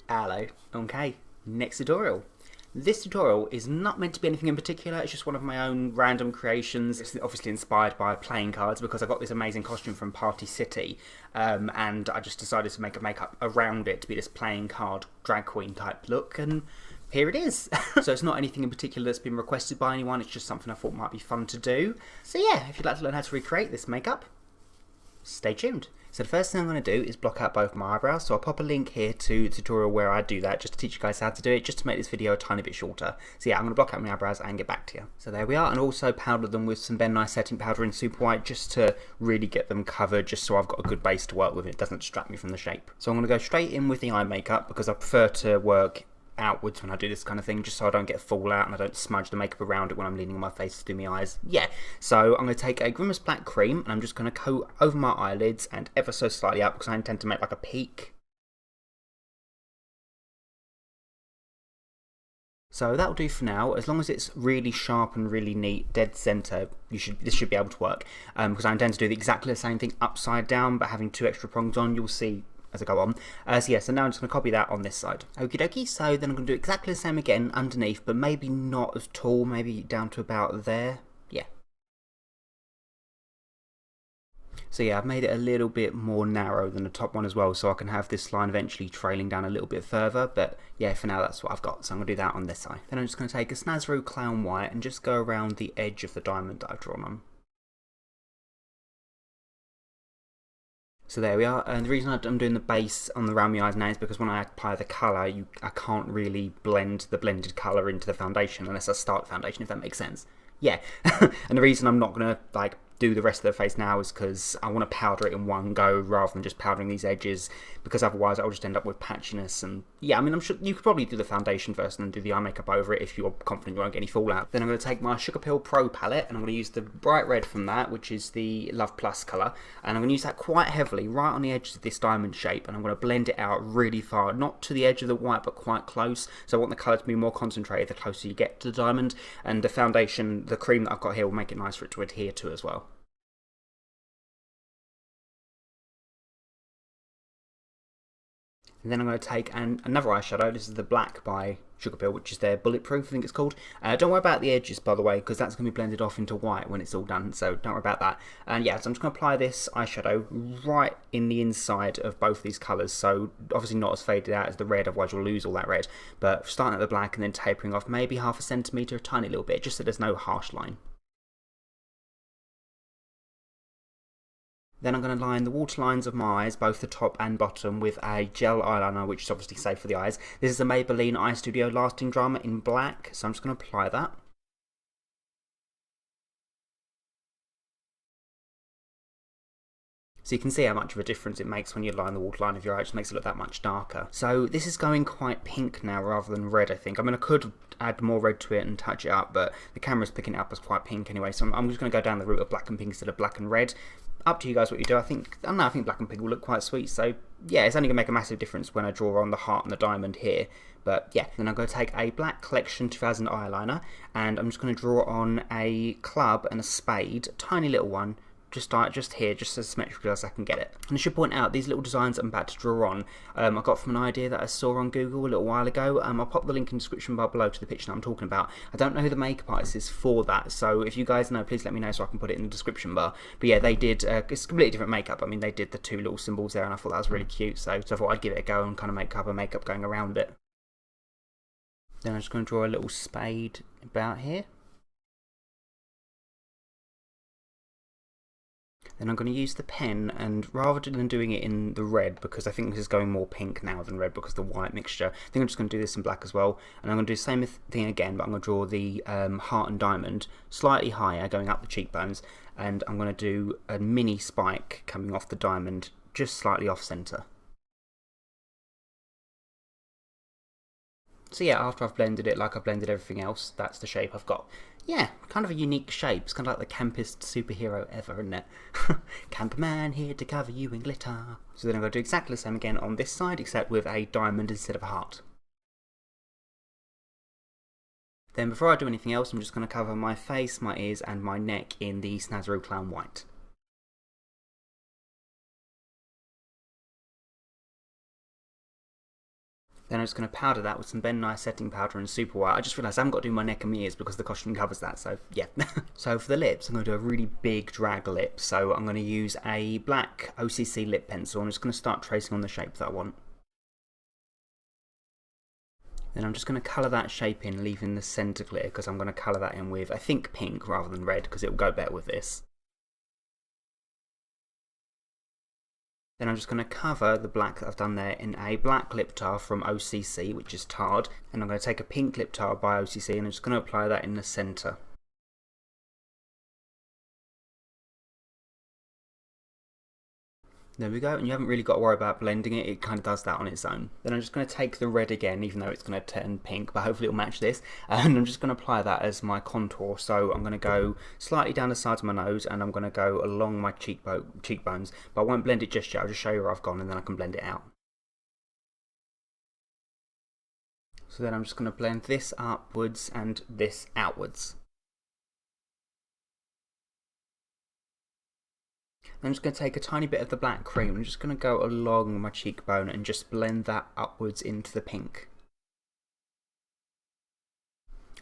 Hello. Okay, next tutorial. This tutorial is not meant to be anything in particular, it's just one of my own random creations. It's obviously inspired by playing cards because I got this amazing costume from Party City, and I just decided to make a makeup around it to be this playing card drag queen type look, and here it is. So it's not anything in particular that's been requested by anyone, it's just something I thought might be fun to do. So yeah, if you'd like to learn how to recreate this makeup, stay tuned. So the first thing I'm going to do is block out both my eyebrows, so I'll pop a link here to the tutorial where I do that, just to teach you guys how to do it, just to make this video a tiny bit shorter. So yeah, I'm going to block out my eyebrows and get back to you. So there we are, and also powder them with some Ben Nye setting powder in Super White, just to really get them covered, just so I've got a good base to work with and it doesn't distract me from the shape. So I'm going to go straight in with the eye makeup, because I prefer to work outwards when I do this kind of thing, just so I don't get fallout and I don't smudge the makeup around it when I'm leaning on my face to do my eyes. Yeah, so I'm going to take a Grimas black cream and I'm just going to coat over my eyelids and ever so slightly up, because I intend to make like a peak. So that'll do for now. As long as it's really sharp and really neat, dead centre, this should be able to work. Because I intend to do exactly the same thing upside down, but having two extra prongs on. You'll see as I go on. So yeah, so now I'm just going to copy that on this side. Okie dokie, so then I'm going to do exactly the same again underneath, but maybe not as tall, maybe down to about there. Yeah. So yeah, I've made it a little bit more narrow than the top one as well, so I can have this line eventually trailing down a little bit further, but yeah, for now that's what I've got, so I'm going to do that on this side. Then I'm just going to take a Snazaroo Clown White and just go around the edge of the diamond that I've drawn on. So there we are, and the reason I'm doing the base on the around my eyes now is because when I apply the colour, I can't really blend the blended colour into the foundation unless I start the foundation, if that makes sense. Yeah, and the reason I'm not going to like do the rest of the face now is because I want to powder it in one go rather than just powdering these edges, because otherwise I'll just end up with patchiness. And yeah, I mean, I'm sure you could probably do the foundation first and then do the eye makeup over it if you're confident you won't get any fallout. Then I'm going to take my Sugar Pill Pro palette and I'm going to use the bright red from that, which is the Love Plus colour, and I'm going to use that quite heavily right on the edges of this diamond shape, and I'm going to blend it out really far, not to the edge of the white but quite close. So I want the colour to be more concentrated the closer you get to the diamond, and the foundation, the cream that I've got here, will make it nice for it to adhere to as well. And then I'm going to take another eyeshadow. This is the black by Sugar Pill, which is their Bulletproof, I think it's called. Don't worry about the edges, by the way, because that's going to be blended off into white when it's all done, so don't worry about that. And yeah, so I'm just going to apply this eyeshadow right in the inside of both these colours, so obviously not as faded out as the red, otherwise you'll lose all that red, but starting at the black and then tapering off maybe half a centimetre, a tiny little bit, just so there's no harsh line. Then I'm going to line the waterlines of my eyes, both the top and bottom, with a gel eyeliner, which is obviously safe for the eyes. This is a Maybelline Eyestudio Lasting Drama in black, so I'm just going to apply that. So you can see how much of a difference it makes when you line the waterline of your eye. It just makes it look that much darker. So this is going quite pink now rather than red, I think. I mean, I could add more red to it and touch it up, but the camera's picking it up as quite pink anyway, so I'm just going to go down the route of black and pink instead of black and red. Up to you guys what you do. I don't know, I think black and pink will look quite sweet, so yeah, it's only going to make a massive difference when I draw on the heart and the diamond here. But yeah, then I'm going to take a Black Collection 2000 eyeliner, and I'm just going to draw on a club and a spade, a tiny little one, just here, just as symmetrical as I can get it. And I should point out, these little designs I'm about to draw on, I got from an idea that I saw on Google a little while ago. I'll pop the link in the description bar below to the picture that I'm talking about. I don't know who the makeup artist is for that, so if you guys know, please let me know so I can put it in the description bar. But yeah, they did, it's completely different makeup. I mean, they did the two little symbols there, and I thought that was really cute, so I thought I'd give it a go and kind of make up a makeup going around it. Then I'm just going to draw a little spade about here. Then I'm going to use the pen, and rather than doing it in the red, because I think this is going more pink now than red because of the white mixture, I think I'm just going to do this in black as well. And I'm going to do the same thing again, but I'm going to draw the heart and diamond slightly higher, going up the cheekbones, and I'm going to do a mini spike coming off the diamond, just slightly off centre. So yeah, after I've blended it like I've blended everything else, that's the shape I've got. Yeah, kind of a unique shape. It's kind of like the campest superhero ever, isn't it? Camp man here to cover you in glitter. So then I'm going to do exactly the same again on this side, except with a diamond instead of a heart. Then before I do anything else, I'm just going to cover my face, my ears and my neck in the Snazaroo Clown White. Then I'm just going to powder that with some Ben Nye setting powder and super white. I just realised I haven't got to do my neck and my ears because the costume covers that, so yeah. So for the lips, I'm going to do a really big drag lip. So I'm going to use a black O.C.C lip pencil. I'm just going to start tracing on the shape that I want. Then I'm just going to colour that shape in, leaving the centre clear, because I'm going to colour that in with, I think, pink rather than red, because it will go better with this. Then I'm just going to cover the black that I've done there in a black lip tar from O.C.C, which is tarred. And I'm going to take a pink lip tar by O.C.C and I'm just going to apply that in the centre. There we go, and you haven't really got to worry about blending it, it kind of does that on its own. Then I'm just going to take the red again, even though it's going to turn pink, but hopefully it'll match this, and I'm just going to apply that as my contour. So I'm going to go slightly down the sides of my nose, and I'm going to go along my cheekbones, but I won't blend it just yet, I'll just show you where I've gone, and then I can blend it out. So then I'm just going to blend this upwards and this outwards. I'm just going to take a tiny bit of the black cream and I'm just going to go along my cheekbone and just blend that upwards into the pink.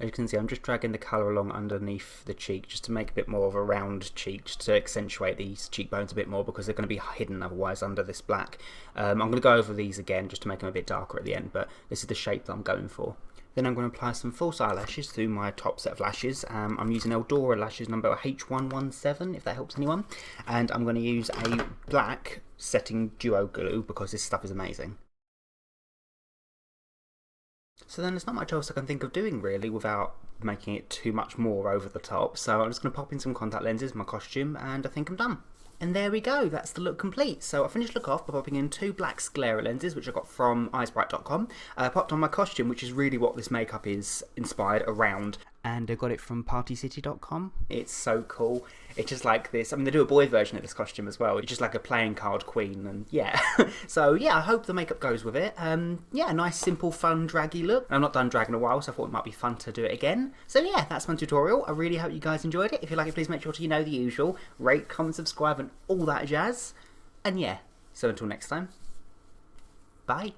As you can see, I'm just dragging the colour along underneath the cheek just to make a bit more of a round cheek, just to accentuate these cheekbones a bit more because they're going to be hidden otherwise under this black. I'm going to go over these again just to make them a bit darker at the end, but this is the shape that I'm going for. Then I'm going to apply some false eyelashes through my top set of lashes. I'm using Eldora lashes number H117, if that helps anyone. And I'm going to use a black setting duo glue because this stuff is amazing. So then there's not much else I can think of doing really without making it too much more over the top. So I'm just going to pop in some contact lenses, my costume, and I think I'm done. And there we go, that's the look complete. So I finished the look off by popping in 2 black sclera lenses, which I got from eyesbright.com. I popped on my costume, which is really what this makeup is inspired around. And I got it from partycity.com. It's so cool. It's just like this. I mean, they do a boy version of this costume as well. It's just like a playing card queen, and yeah. So yeah, I hope the makeup goes with it. Yeah, nice, simple, fun, draggy look. I'm not done dragging in a while, so I thought it might be fun to do it again. So yeah, that's my tutorial. I really hope you guys enjoyed it. If you like it, please make sure to, you know, the usual. Rate, comment, subscribe, and all that jazz. And yeah, so until next time, bye.